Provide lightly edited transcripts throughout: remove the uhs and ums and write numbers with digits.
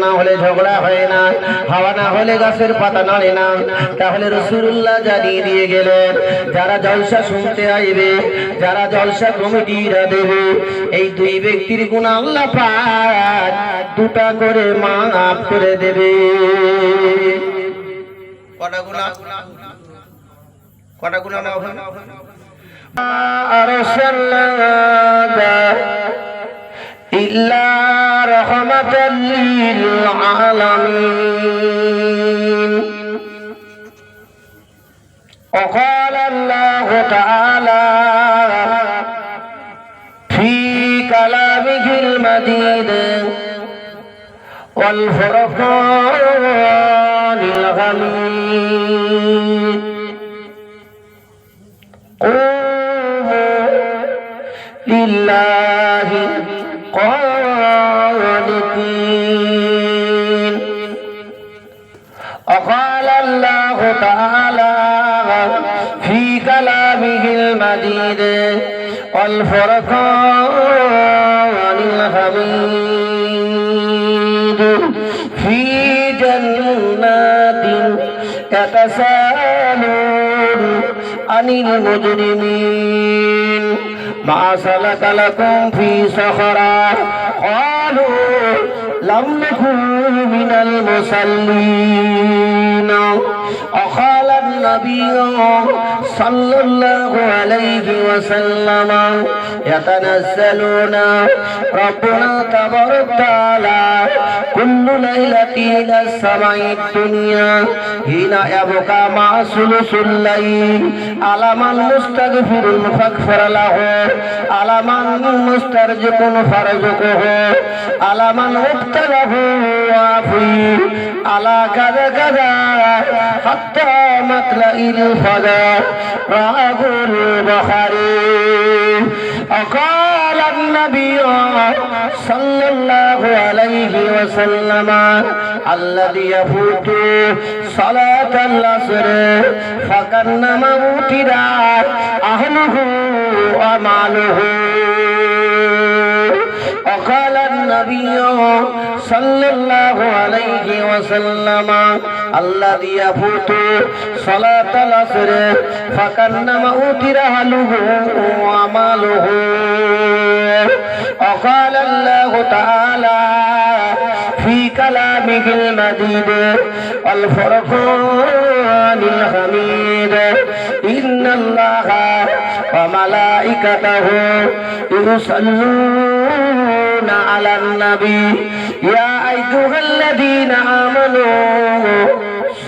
না হলে ঝগড়া হয় না, হাওয়া না হলে গাছের পাতা নাড়ে না। তাহলে রাসূলুল্লাহ জানিয়ে দিয়ে গেলেন, যারা জলসা শুনতে আইবে, যারা জলসা কমিটিরা দেবে, এই দুই ব্যক্তির গুনাহ আল্লাহ পাক দুটা করে মাফ করে দেবে। কটা গুনাহ? কটা গুনাহ মাফ হবে? আরসালনাকা ইল্লা রাহমাতাল লিল আলামিন। وقال الله تعالى في كلامه المجيد والفرقان الحميد قوموا لله قانتين. وقال الله تعالى في كلامه المجيد والفرقان الحميد في جنات يتساءلون عن المجرمين ما سلك لكم في سقر قالوا لم نكن من المصلين. وقال النبي صلى الله عليه وسلم يتنزلون ربنا تبارك وتعالى كل ليلة إلى السماء الدنيا حين يبقى مع ثلث الليل على من مستغفر فاغفر له على من مسترزق فارزقه على من ابتلاه وعافيه على كذا كذا حتى مطلع الفجر رواه البخاري. وقال النبي صلى الله عليه وسلم الذي يفوت صلاة العصر فكأنما أوتر أهله وماله. وقال النبي صلى الله عليه وسلم الذي يفوت صلاة العصر فكأنما أوتر أهله وماله. وقال الله تعالى في كلامه المجيد والفرقان الحميد إن الله وملائكته يصلون على النبي يا أيها الذين آمنوا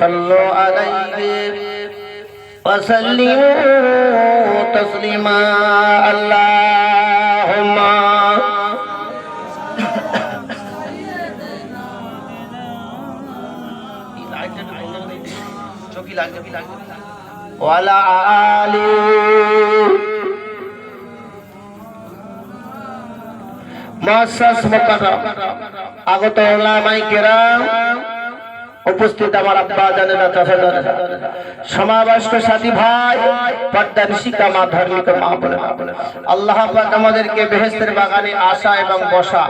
صلوا عليه وسلموا تسليما. اللهم وعلى آله মুআসসাস মুকাররম আগত উলামায়ে কেরাম, উপস্থিত আমার আব্বা জানেরা, চাচা জানেরা, সমাবেশক সাথী ভাই, পর্দার শিকা মা, ধার্মিক মা বোনেরা, আল্লাহ পাক আমাদেরকে বেহেশতের বাগানে আসা এবং বসা,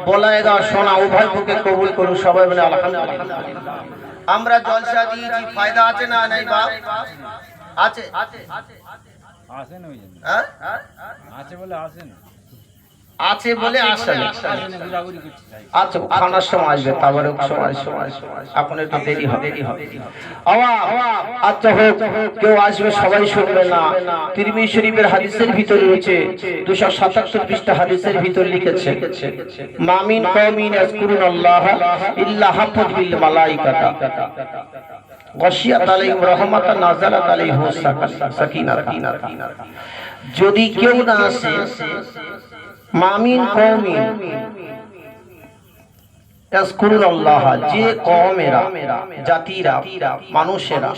বলায় দেওয়া, শোনা উভয় পক্ষে কবুল করুন। সবাই বলে আলহামদুলিল্লাহ। আমরা জলসা দিয়েছি, ফায়দা আছে না নাই বাপ? আছে আছে না? হ্যাঁ আছে বলে আসেন, আছে বলে আসেন। আচ্ছা, খানার সময় আসবে, তারপরে সময় এখন একটু দেরি হবে। আচ্ছা হোক, কেউ আসবে, সবাই শুনবে না। তিরমিজি শরীফের হাদিসের ভিতরে রয়েছে, 277 পৃষ্ঠা হাদিসের ভিতর লিখেছে, মামিন কওমিন ইয়াজকুরুনাল্লাহ ইল্লা হাফাত বিল মালাইকাতা ওয়াশিয়াত আলাইহিম রাহমাতান নাযালাত আলাইহিস সাকিনাহ। যদি কেউ না আসে, মামিন কওমিন ইয়াজকুরুনাল্লাহ, যে কওমেরা, জাতিরা, মানুষেরা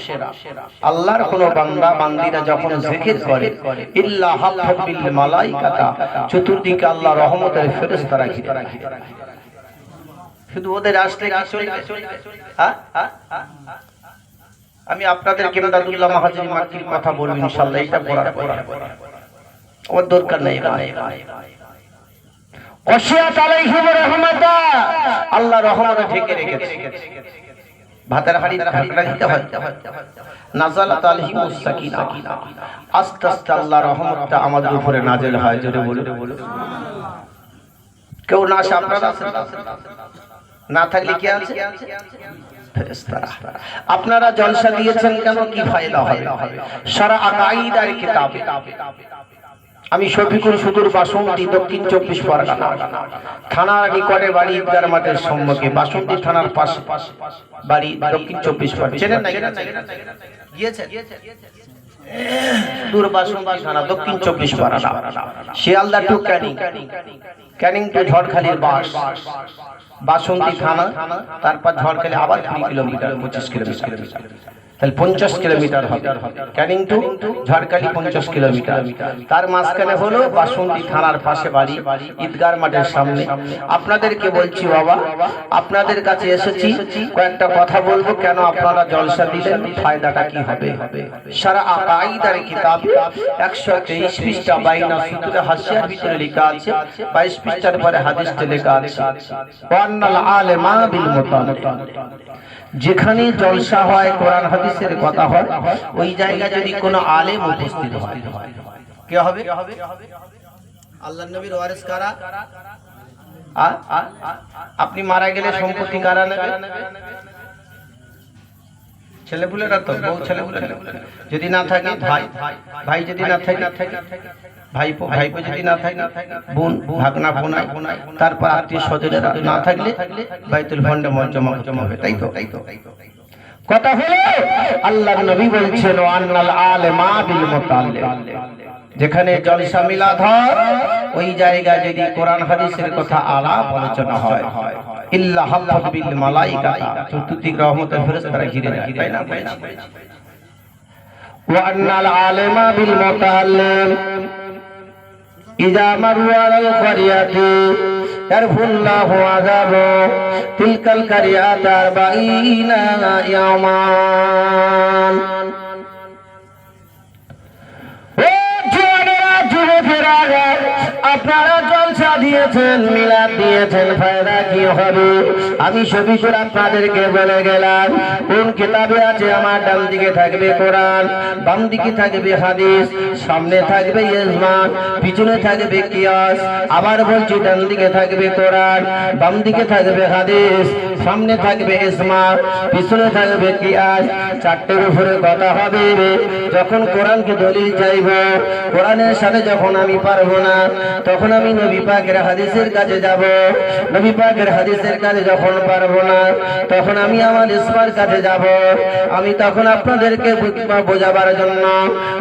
আল্লাহর কোন বান্দা বান্দীরা যখন জিকির করে, ইল্লা হাফাত বিল মালাইকাতা, চতুর্দিকে আল্লাহর রহমতের ফেরেশতারা ঘিরে রাখে। শুধু ওদের আসলে কি চলবে? হ্যাঁ, আমি আপনাদের কেমদাদুল্লাহ মাহাজির মাক্কির কথা বলবো ইনশাআল্লাহ, এটা পড়ার ওর দরকার নেই। ওয়াশিয়াত আলাইহিম রাহমাতা, আল্লাহ রহমতে ঢেকে রেখেছে। ভাতের হাড়ি ঢাকনা দিতে হয়, নাযালাত আলাইহিমুস সাকিনা, আস্তে আস্তে আল্লাহর রহমতটা আমাদের উপরে নাযিল হয়। জোরে বলুন কেউ না আসে, আপনারা না থাকলে কি আছে? ফেরেশতারা। আপনারা জলসা দিয়েছেন কেন? কি ফায়দা হবে? সারা আকাইদার কিতাব। আমি শফিকুল সুদূর বাসন্তী, দক্ষিণ 24 পরগনা, থানার নিকটে বাড়ি, ঈদগার মাঠের সম্মুখে, বাসন্তী থানার পাশে বাড়ি, দক্ষিণ 24 পরগনা। চেনেন না? গিয়েছেন? দূর বাসন্তী থানা, দক্ষিণ 24 পরগনা, শিয়ালদা টু ক্যানিং, ক্যানিং টু ঝড়খালির বাস, বাসন্তী থানা, তারপর ঝড়খালি আবার 3 কিলোমিটার, 25 কিলোমিটার, তাহলে 50 কিলোমিটার হবে। Canning to Jharkhali 50 kilometre. তার মাঝখানে হলো বাসন্তী থানার পাশে বাড়ি, ঈদগার মাঠের সামনে। আপনাদেরকে বলছি বাবা, আপনাদের কাছে এসেছি, কয়েকটা কথা বলবো। কেন আপনারা জলসা দিলেন, ফায়দাটা কি হবে? সারা আকাইদার কিতাব 123 পৃষ্ঠা বাইনা সূত্রে হাসিয়ার ভিতরে লেখা আছে, 22 পৃষ্ঠার পরে হাদিসে লেখা আছে, ওয়ান্নাল আলেমা বিল মুতালাত। যেখানে জলসা হয়, কোরআন হাদিসের কথা হয়, ওই জায়গা যদি কোনো আলেম উপস্থিত হয়, কি হবে? আল্লাহর নবীর ওয়ারিস কারা? আপনি মারা গেলে সম্পত্তি কারা নেবে? ছেলেপুলেরা তো, বউ ছেলেপুলেরা। যদি না থাকে ভাই, ভাই যদি না থাকে ভাইপো, ভাইপো যদি না থাকে বোন, ভাগনা, বোনাই, তারপর আত্মীয় স্বজনেরা না থাকলে বাইতুল ফান্ডে জমা হবে। তাই তো? কথা হলো আল্লাহর নবী বলছেন, ওয়ান্নাল আলেমা বিল মুতাল্লিম। যেখানে জলসা মিলাদ হয়, ওই জায়গায় যদি কোরআন হাদিসের কথা আলাপ আলোচনা হয়, ইল্লা হাফাত বিল মালাইকা, চতুর্দিক রহমতের ফেরেশতারা ঘিরে যায়। তাই না? ওয়ান্নাল আলেমা বিল মুতাল্লিম ইযা মারু আলাল কারিয়াতি ইয়ারফুল্লাহু আযাবু তিলকাল কারিয়াত 40 ইয়াওমান। ও জওয়ানেরা, যুবকেরা, আপনারা জলসা দিয়েছেন, মিলাদ দিয়েছেন, ফায়দা কি হবে? আমি শফিকুল আপনাদেরকে বলে গেলাম, কোন কিতাবে আছে? আমার ডান দিকে থাকবে কোরআন, বাম দিকে থাকবে হাদিস, সামনে থাকবে ইজমা, পিছনে থাকবে কিয়াস। আবার বলছি, ডান দিকে থাকবে কোরআন, বাম দিকে থাকবে হাদিস, সামনে থাকবে ইজমা, পিছনে থাকবে কিয়াস। চারটের উপরে কথা হবে। যখন কোরআনকে দলিল চাইব, কোরআনের সাথে যখন আমি পারবো না, তখন আমি নবী পাকের হাদিসের কাছে যাব। নবী পাকের হাদিসের কাছে যখন পারবো না, তখন আমি আমার ইসমার কাছে যাব। আমি তখন আপনাদেরকে বোঝাবার জন্য,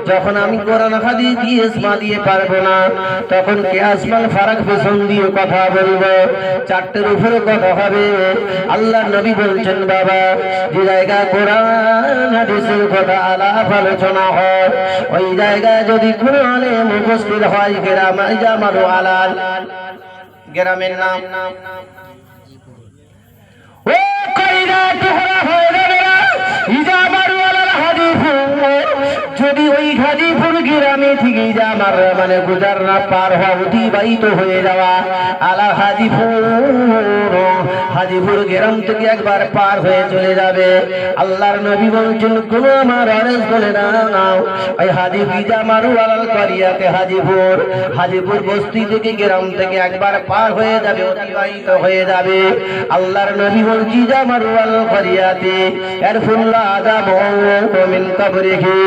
যখন আমি কোরআন হাদিস দিয়ে ইসমা দিয়ে পারবো না, তখন কিয়াসমাল ফারাক পেছন দিয়ে কথা বলবো। চারটের উপরে কথা হবে। আল্লাহ নবী বলছেন, বাবা, যে জায়গায় কোরআন হাদিসের কথা আলাপ আলোচনা হয়, ওই জায়গায় যদি কোনো আলেম উপস্থিত হয়, গ্রামে জামালু আলাল, গ্রামের নাম ও কইরা তোহরা হয়ে যাবে না। ইজা মারু আলাল হাদিফুর, যদি ওই হাদিফুর গ্রামে থেকে জামার মানে গুজার না পার হওয়া, অতিবাহিত হয়ে যাওয়া, আলা হাদিফুর, হাদিফুর গ্রাম থেকে একবার পার হয়ে চলে যাবে। আল্লাহর নবী বলছেন, কোন আমার আরেস বলে না, ওই হাদিফ ইজা মারু আলাল কারিয়াতে, হাদিফুর, হাদিফুর বস্তি থেকে, গ্রাম থেকে একবার পার হয়ে যাবে, অতিবাহিত হয়ে যাবে। আল্লাহর নবী বলছি, ইজা মারু আলাল কারিয়াতে ইয়ারফুল্লাহু আযাবু মিন কবরিহি,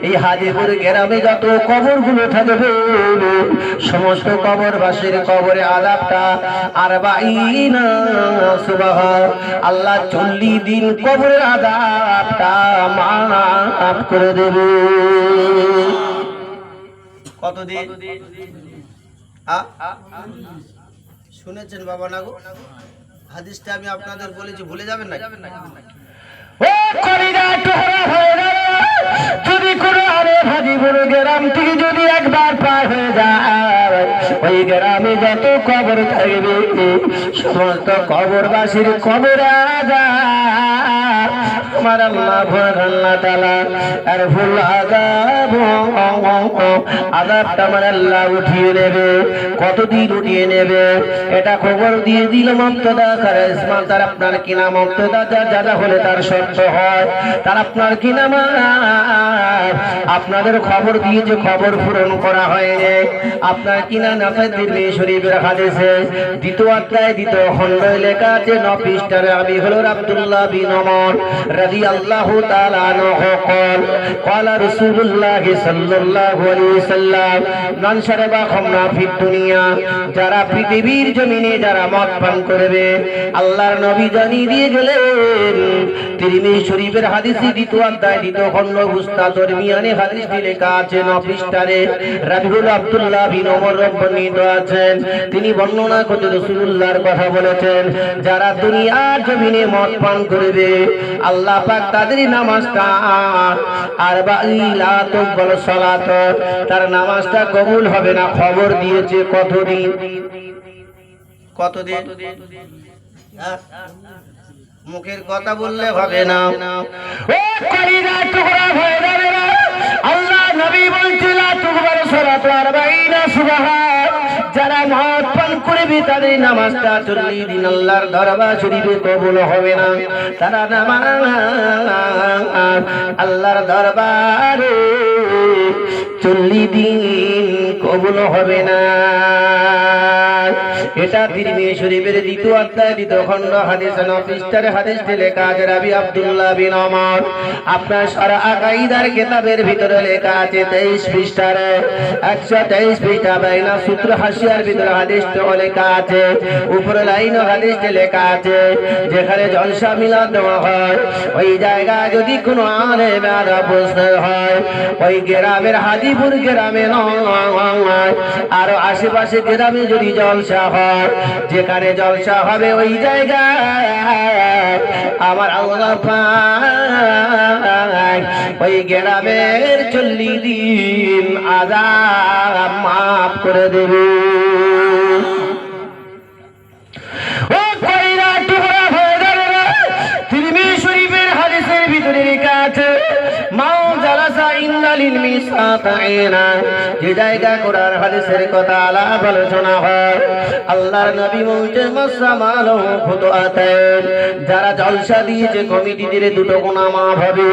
এই হাদিফুর গ্রামে যত কবরগুলো থাকবে, সমস্ত কবরবাসীর কবরে আযাবটা 40 সুবহ, আল্লাহ 40 দিন কবরের আযাবটা মাফ করে দেবে। কতদিন? শুনেছেন বাবা? না গো, হাদিসটা আমি আপনাদের বলেছি, ভুলে যাবেন না। ও কলিজা টুকরা হয়ে যাবে, যদি কোনো আরে হাদিফুর গ্রাম থেকে যদি একবার পার হয়ে যায়, ওই গ্রামে যত কবর থাকবে সমস্ত কবরবাসীর কবর আযাব আমার আল্লাহ তাআলা আর ফুল আযাব আযাবটা আমার আল্লাহ উঠিয়ে নেবে। কতদিন উঠিয়ে নেবে এটা খবর দিয়ে দিল মমতাদা করে ইসমান। তার আপনার কি নাম মমতাদা যা হলে তার শর্ত হয় তার আপনার কি নাম আপনাদের খবর দিয়ে যে খবর পূরণ করা হয়নি আপনার কি না নাফায় দিল্লি শরীফের হাদিসে দ্বিতীয় অধ্যায় দ্বিতীয় খণ্ড লেখা আছে 9 পৃষ্ঠার আমি হলো আব্দুল্লাহ বিন ওমর রাদিয়াল্লাহু তাআলা আনহু قال رسول الله صلى الله عليه وسلم মান শারাবা খামরা ফিদ দুনিয়া যারা পৃথিবীর জমিনে যারা মদ পান করবে আল্লাহর নবী জানিয়ে দিয়ে গেলেন তিরমিজি শরীফের হাদিসে দ্বিতীয় অধ্যায় দ্বিতীয় খণ্ড উস্তাদ দরমিয়ানে হাদিসটি লেখা আছে 9 পৃষ্ঠারে রাবিউল আব্দুল্লাহ বিন ওমর বর্ণিত আছেন তিনি বর্ণনা করতে রাসূলুল্লাহর কথা বলেছেন যারা দুনিয়ার জমিনে মদ পান করবে আল্লাহ পাক তাদের নামাজটা আর বাইলা তুকবাল সালাত তার নামাজটা কবুল হবে না। খবর দিয়েছে কতদিন মুখের কথা বললে হবে না ও কলিজা টুকরা হয়ে যাবে না। আল্লাহ নবী বলছেন লা তুকবাল সালাত 40 সুবহান যারা মদ পান করবে তাদের নামাজটা 40 দিন আল্লাহর দরবার শরীফে কবুল হবে না। তারা নামাজ আল্লাহর দরবারে 40 দিন কবুল হবে না। এটা তিরমিজি শরীফের দ্বিতীয় অধ্যায় দ্বিতীয় খণ্ড হাদিস 9 পৃষ্ঠার হাদিসটি লেখা আছে রাবি আব্দুল্লাহ বিন ওমর আপনার সারা আকাইদার কিতাবের ভিতরে লেখা আছে 23 পৃষ্ঠার 123 পৃষ্ঠা বাইনা সূত্র হাসিয়ার ভিতরে হাদিসটি লেখা আছে উপরে লাইন হাদিসটি লেখা আছে যেখানে জলসা মিলাদ দেওয়া হয় ওই জায়গায় যদি কোনো আলেম আদব বসতে হয় ওই গ্রামের হাজিপুর গ্রামে নয় আর আশেপাশে গ্রামে যদি জলসা হয় যেখানে জলসা হবে ওই জায়গায় আমার আল্লাহ পাক ওই গ্রামের 40 দিন আযাব মাফ করে দেবে। ও কইরা টুকরা হয়ে যাবে না। তিরমিজি শরীফের হাদিসের ভিতরে লেখা আছে মাও জালাসা ইন্নাল ইলমি সাতাইনা যে জায়গা কোরআন হাদিসের কথা আলাপ আলোচনা হয় আল্লাহর নবী বলছেন মাসামালু খুতুআতান যারা জলসা দিয়েছে কমিটিদের দুটো গুনাহ মাফ হবে।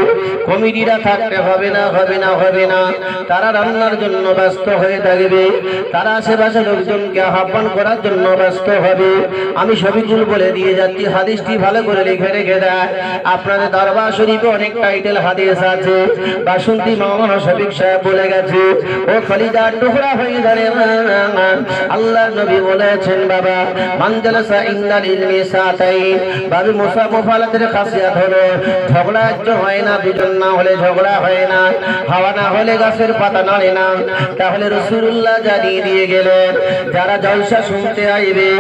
কমিটিরা থাকতে হবে না তারা রান্নার জন্য ব্যস্ত হয়ে থাকবে তারা আশেপাশে লোকজনকে আহ্বান করার জন্য ব্যস্ত হবে। আমি সবিকুল বলে দিয়ে যাচ্ছি হাদিসটি ভালো করে লিখে রেখে দেয় আপনাদের দরবার শরীফে অনেক টাইটেল হাদিস আছে বাসন্তী মাওলানা শফিক সাহেব বলে গেছে ও কলিজার টুকরা হয়ে যাবে আল্লাহর নবী বলেছেন বাবা মান জালাসা ইন্দাল ইলমি সাতাইন বাবু মুসা মুফালাতের খাসিয়াত হলো ঝগড়া একজন হয় না দুজন না হলে ঝগড়া হয় না হাওয়া না হলে গাছের পাতা নড়ে না। তাহলে রাসূলুল্লাহ জানিয়ে দিয়ে গেলেন যারা জলসা শুনতে আইবে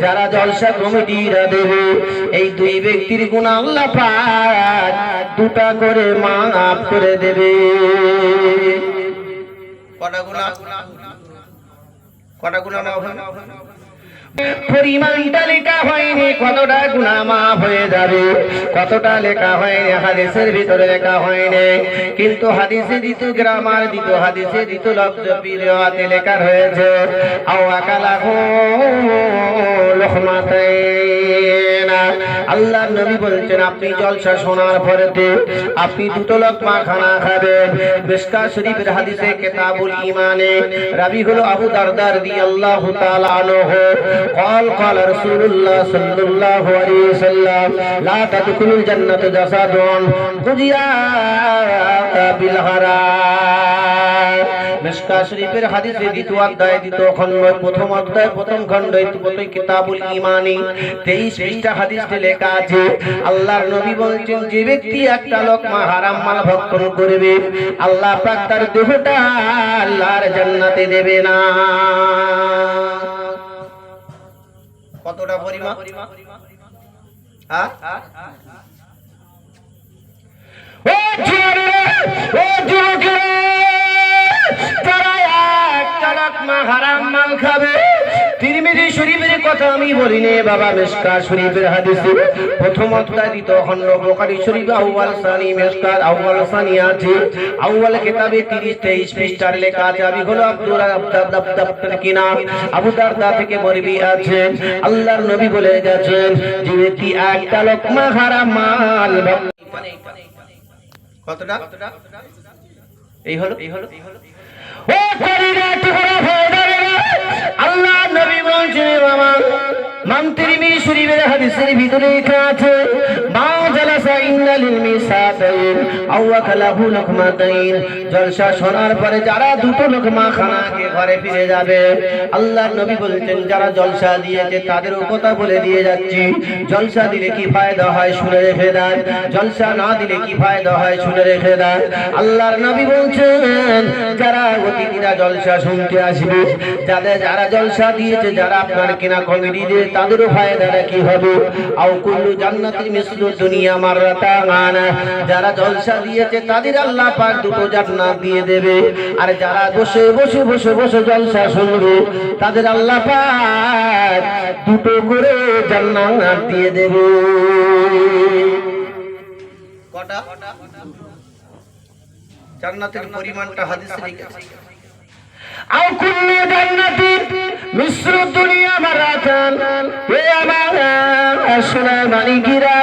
যারা জলসা কমিটিরা দেবে এই দুই ব্যক্তির গুনাহ আল্লাহ পাক দুটা করে মাফ করে দেবে। কটা গুনাহ মাফ হবে পরিমাণটা লেখা হয়নি কতটা গুনাহ মাফ হয়ে যাবে কতটা লেখা হয়নি হাদিসের ভিতরে লেখা হয়নি কিন্তু হাদিসে দ্বিতীয় গ্রামার দ্বিতীয় হাদিসে দ্বিতীয় লফজ বিরিয়াতে লেখা হয়েছে আও আকালাহু লহমাতাইনা আল্লাহর নবী বলেছেন আপনি জলসা শোনার পরেতে আপনি দুটো লোকমা খানা খাবেন। মিশকাত শরীফের হাদিসে কিতাবুল ঈমানে রাবি হলো আবু দারদা রাদিয়াল্লাহু তাআলা আনহু قال قال رسول الله صلى الله عليه وسلم لا تدخل الجنة جسد قضيا بالحرام মিশকাত শরীফের হাদিসে দ্বিতীয় অধ্যায় দ্বিতীয় খণ্ড প্রথম অধ্যায় প্রথম খণ্ড প্রত্যেক কিতাবুল ঈমানি 23 পৃষ্ঠা হাদিসে লেখা আছে আল্লাহর নবী বলেছেন যে ব্যক্তি একটা লোকমা হারাম মাল ভক্ষণ করবে আল্লাহ পাক তার দেহটা আল্লাহর জান্নাতে দেবে না। কতটা পরিমাণ ও যুবকেরা তারা একটা লোক লোকমা হারাম মাল খাবে। তিরমিজি শরীফের কথা আমি বলি নে বাবা, মিশকাত শরীফের হাদিসে প্রথম অধ্যায় দ্বিতীয় খণ্ড, বুখারী শরীফ আউয়াল সানি, মিশকাত আউয়াল সানি আছে। আউয়াল কিতাবে 30-23 পৃষ্ঠার লেখা আছে। আমি হলো আব্দুর আব্দুর কিনা আবু দারদা থেকে মরবি আছে। আল্লাহর নবী বলে গেছেন যে ব্যক্তি একটা লোকমা হারাম মাল, কতটা এই হলো ও করিরা তোমরা ভয়দারে। আল্লাহ নবী বলেন বাবা, মানতিরমি শরীফের হাদিসের ভিতরে লেখা আছে মা জালাসা ইন্নালিল মিসাতাইন আও আকালাহু লকমাতাইন। জলসা শোনার পরে যারা দুটো লোকমা খানাকে ঘরে ফিরে যাবে, আল্লাহর নবী বলতেন যারা জলসা দিয়েছে তাদের কথা বলে দিয়ে যাচ্ছি। জলসা দিলে কি ফায়দা হয় শুনে রেখে দেন, জলসা না দিলে কি ফায়দা হয় শুনে রেখে দেন। আল্লাহর নবী বলছেন যারা অতিথিরা জলসা শুনতে আসবে, যারা জলসা দিয়েছে, যারা আপনার কিনা কমিটি দিয়ে, তাদেরও ফায়দাটা কি হবে? আও কুল্লু জান্নাতিন মিসলু দুনিয়া মাররাতান। যারা জলসা দিয়েছে তাদের আল্লাহ পাক দুটো জান্নাত দিয়ে দেবে। আর যারা বসে বসে বসে বসে জলসা শুনবে তাদের আল্লাহ পাক দুটো করে জান্নাত দিয়ে দেবে। কটা জান্নাতের পরিমাণটা হাদিসে লিখেছে। আও কুল্লু জান্নাতিন মিসলু দুনিয়া মাররাতান। এ আমার সোনা মানিকিরা,